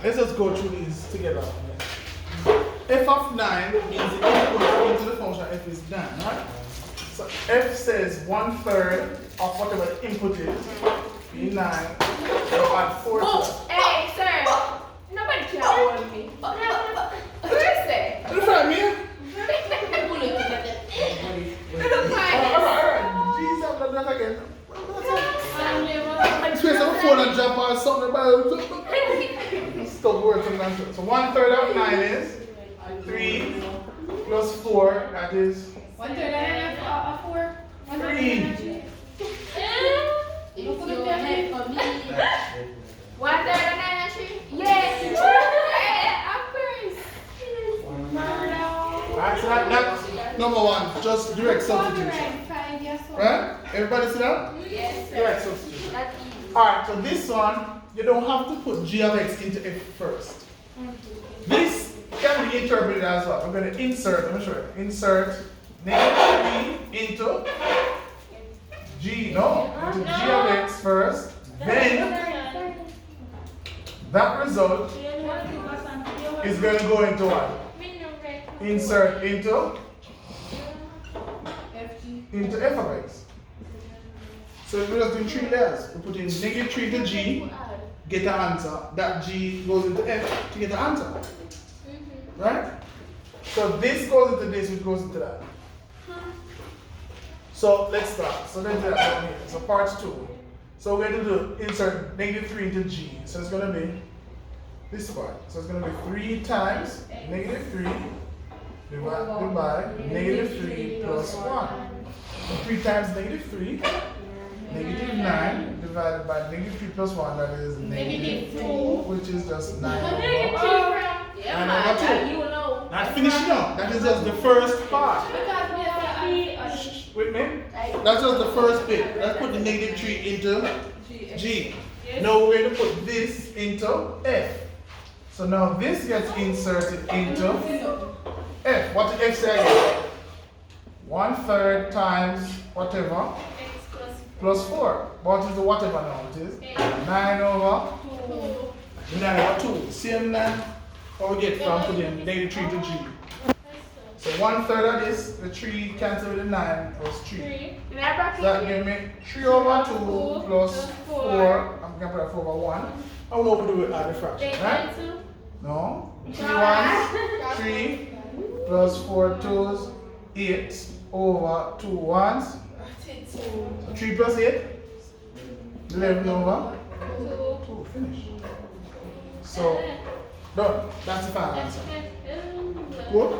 let's just go through these together. F of 9 means the input into the function f is 9, right? So f says 1/3 of whatever the input is, be 9, so add 4 to that. Hey, sir. Nobody can hold me. What is that? Look at me. Alright. Jesus, I'm not again. Space of a phone and drop or something about stop working sometimes. So 1/3 of 9 is 3 plus 4, that is 1/3 of 4. 3. You put it there for me. 1/3 of 9 and 3? Yes. Of course. Alright, so that's number 1, just direct substitution. Right? Everybody see that? Yes, sir. Direct substitution. That's easy. Alright, so this one, you don't have to put g of x into f first. This can be interpreted as well. I'm going to insert, let me show you. Insert -3 into g, no, into g of x first. Then that result is going to go into what? Insert into f of x. So we're just doing 3 layers. We put in -3 to g, get an answer. That g goes into f to get the answer. Right? So this goes into this, which goes into that. So let's start. So let's do that down here. So part 2. So we're going to do insert -3 into g. So it's going to be this part. So it's going to be 3 times -3 divided by -3 plus 1. So 3 times -3, -9 divided by -3 plus 1, that is -4, which is just 9 over 2. You know. Not finishing up. That is just the first part. With me? That's just the first bit. Let's put the -3 into g. Now we're going to put this into f. So now this gets inserted into f. What did f say again? 1/3 times whatever plus 4. What is the whatever now? It is 9 over 2. Same 9 what we get from putting -3 to g. So 1/3 of this, the 3 cancel with the 9 was 3. So that gives me 3 over 2 plus 4. I'm going to put 4 over 1. I will not do it at the fraction, right? No. 3 ones, 3 plus 4 twos, 8 over 2 ones. So 3 plus 8, 11 over 2. Finish. So, done. That's the final answer. Good?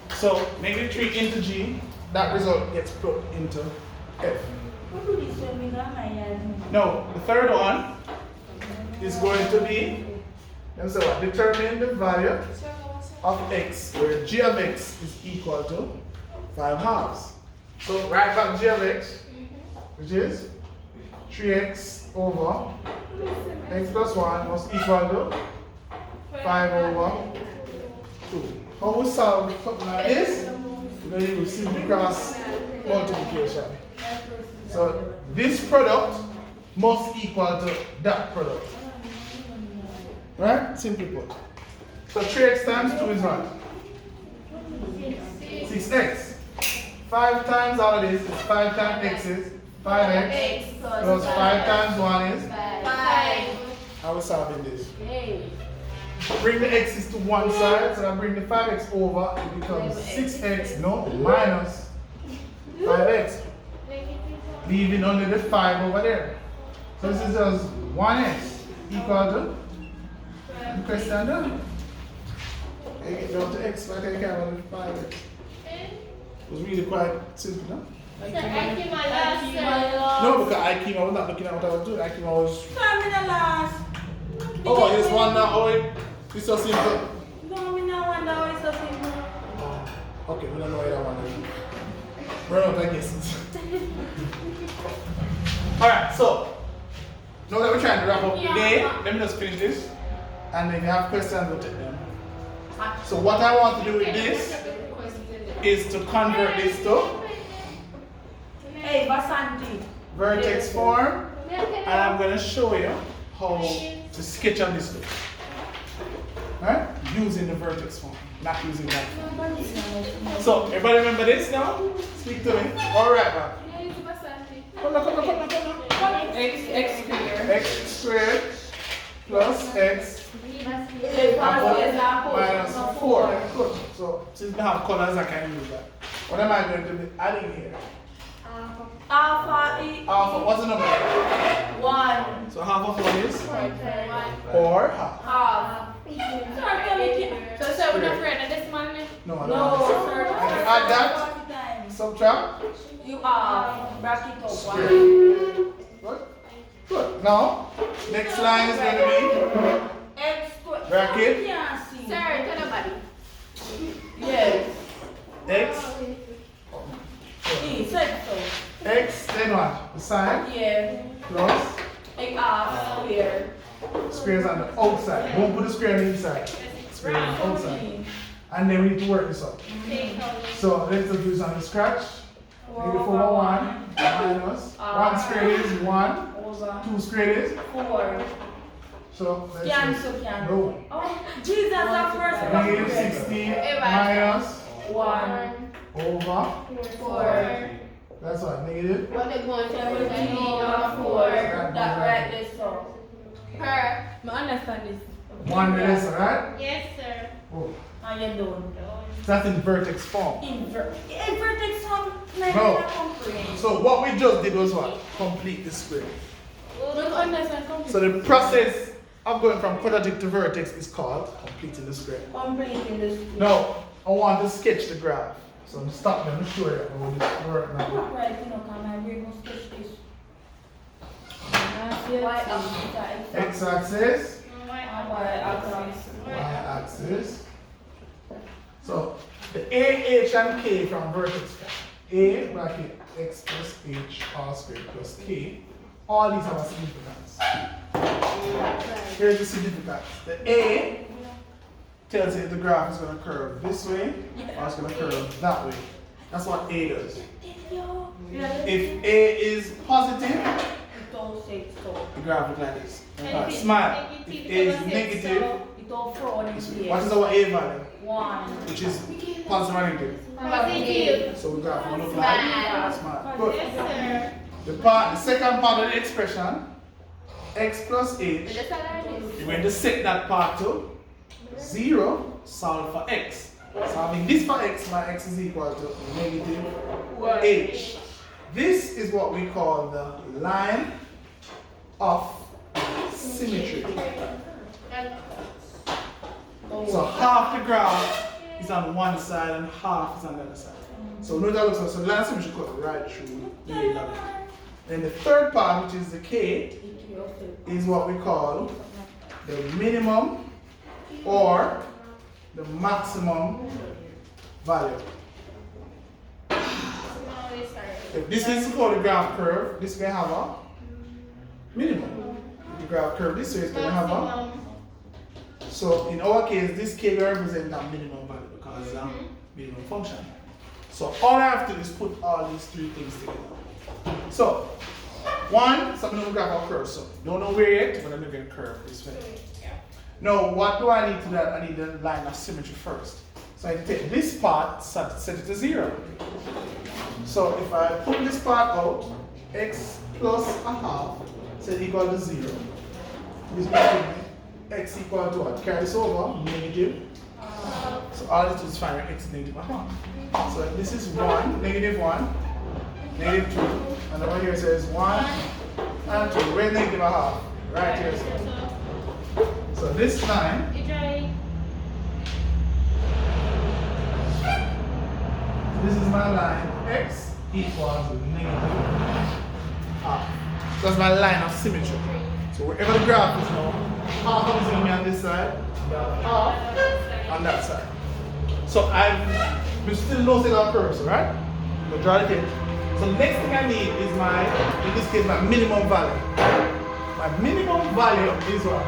So, -3 into g, that result gets put into f. No, the third one is going to be, so determine the value of x, where g of x is equal to 5/2. So write back g of x, which is 3x over x plus 1 must equal to 5 over 2. How we solve something like this? We're going to use simple cross multiplication. So this product must equal to that product. Right? Simply put. So 3x times 2 is what? 6x. 5 times all of this is 5 times x is 5x plus 5 times 1 is 5. How we solving this? Bring the x's to one side, so I bring the 5x over, it becomes 6x, no, minus 5x. Leaving only the 5 over there. So this is just 1x equal to the question done. You get down to x, so I take care of the 5x. It was really quite simple, no? No, because I came, I was not looking at what I was doing. I came, I was. Oh, it's one now. Oh, it's so simple. No, we don't wonder why it's so simple. Okay, we don't know why that one is. Run out, I guess. Alright, so now that we're trying to wrap up the day, let me just finish this. And then if you have questions, we'll take them. So what I want to do with this is to convert this to Hey, Basanti. vertex form, and I'm going to show you how the sketch of this looks. Right? Using the vertex form, not using that form. So, everybody remember this now? Speak to me. Alright, man. Come on. X squared. X squared plus x minus 4. Good. So, since we have colors, I can use that. What am I going to be adding here? Alpha E. Alpha, what's the number? 1. So half of 1 is? Or half? Half. So we're not afraid of this man? No, No, no. sir. Add that, subtract. You are bracket of 1. Good. Good. Now, next line is going to X squared. Bracket. Can't see. Sir, tell nobody. Yes. be x. E, said so. X, then what? The sign Yeah. plus A half square. squares on the outside. Don't put the square on the inside. Square on the outside. And then we need to work this out. So let's just do this on the scratch. Negative 4 over 1 minus 1 squared is 1. Over 2 squared is 4. so let's Cancel, just cancel. no. Oh, Jesus, the first Negative 16 minus 1. over 4. that's what negative. What they going to 17 over 4. That right there, so. Her. I understand this. 1 minus, alright? Yes, sir. Oh, How you doing? that's in vertex form. Inverted some. No. So what we just did was what? Complete the square. Don't understand completely. So the process of going from quadratic to vertex is called completing the square. Completing this. Now, I want to sketch the graph. So I'm stop them, show you how this works now. Right, you know, come and bring us sketch this. X-axis, Y-axis. Y-axis. So the A, H, and K from vertex form. A bracket X plus H all squared plus K. All these have a significance. Here's the significance. The A tells you if the graph is going to curve this way or it's going to curve that way. That's what A does. If A is positive, Don't say so. the graph looks like this. And if it's Smile. negative, If A is negative, It don't throw on this his way. ear. What is our A value? 1. Which is positive or negative. Positive. So the graph will look like Smile. smile. Good. Yes, sir. The second part of the expression, X plus H, That's all I do. you're going to set that part to 0, solve for X. Solving this for X, my X is equal to negative H. This is what we call the line of symmetry. So half the graph is on one side and half is on the other side. So note that looks like, so the line of symmetry goes right through the middle. Then the third part, which is the K, is what we call the minimum or the maximum value. If this is called the graph curve, this may have a minimum. If the graph curve this way is going to have a. So in our case, this K will represent that minimum value because it's a minimum function. So all I have to do is put all these three things together. So one, something will graph our curve. So don't know where yet, but I'm going to curve this way. Now, what do I need to do? I need the line of symmetry first. So I take this part, set it to 0. So if I put this part out, x plus a half is equal to 0. This will give me x equal to what? Carry this over, negative. So all this is find x negative a half. So this is 1, negative 1, negative 2. And over here it says 1 and 2. Where's negative a half? Right here. So this line this is my line x equals negative half. So that's my line of symmetry. So wherever the graph is now, half of it is going to be on this side, half on that side. So we still know set our curves, right? We'll draw it in. So the next thing I need is my, in this case, my minimum value. My minimum value is what?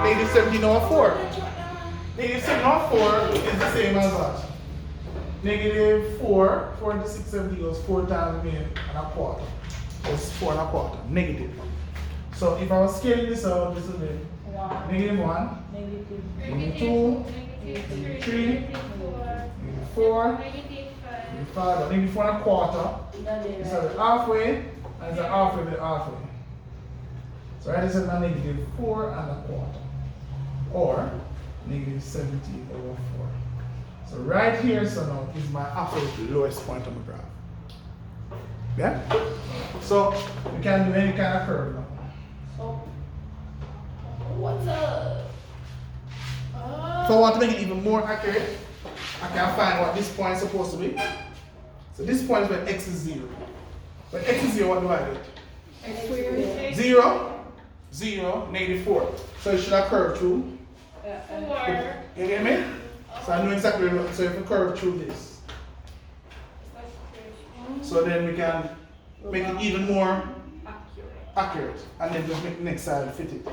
Negative 17 over 4. Negative 7 over 4 is the same as what? Negative 4. 4 into 6, 17 goes 4 times me and a quarter. It's 4 and a quarter. Negative. So if I was scaling this out, this would be One. negative 1, Negative. negative 2, negative 3, negative 4, Negative 5. negative 5, or negative 1 and a quarter. This is the halfway, and it's a halfway to the halfway. So right, this is a negative 4 and a quarter, or negative 17 over 4. So right here, so now is my absolute lowest point on the graph. Yeah? So you can do any kind of curve now. So, what's up? So I want to make it even more accurate, I can find what this point is supposed to be. So this point is when x is 0. When x is 0, what do I get? X squared. 0, 0, negative 4. So it should have curved through. 4. You get me? So I know exactly what, so if we curve through this. So then we can make it even more accurate. And then just make the next side fit it.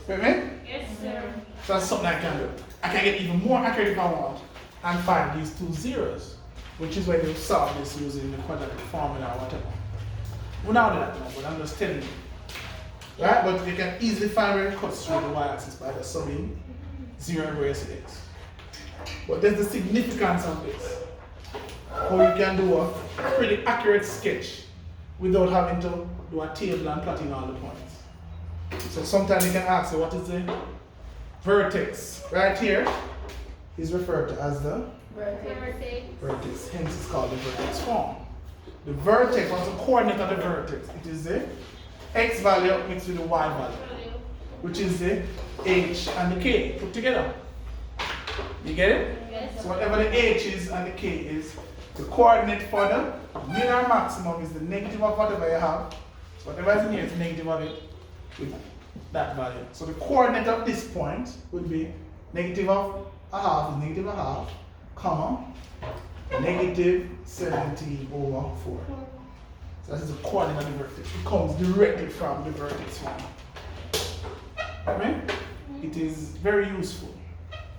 With me? Yes, sir. So that's something I can do. I can get even more accurate if I want and find these two zeros, which is when you solve this using the quadratic formula or whatever. We're not doing that now, but I'm just telling you. Right? But you can easily find where it cuts through the y-axis by just summing 0 raised to x. But there's the significance of this. How you can do a pretty accurate sketch without having to do a table and plotting all the points. So sometimes you can ask you, what is the vertex? Right here is referred to as the vertex, hence it's called the vertex form. The vertex, what's the coordinate of the vertex? It is the x value mixed with the y value, which is the h and the k put together. You get it? Yes. So whatever the h is and the k is, the coordinate for the min or maximum is the negative of whatever you have. So whatever is in here is the negative of it with that value. So the coordinate of this point would be negative of a half is negative a half, comma, negative 17 over 4. So that is the coordinate of the vertex. It comes directly from the vertex form. Okay? It is very useful.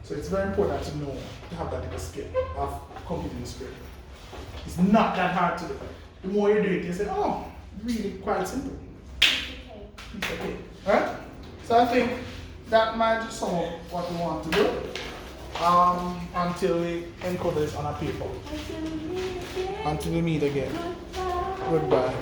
So it's very important to know, to have that little skill of computing the script. It's not that hard to do. The more you do it, you say, oh, really quite simple. It's okay. Alright? So I think that might sum up what we want to do until we encode this on a paper. Until we meet again. Goodbye.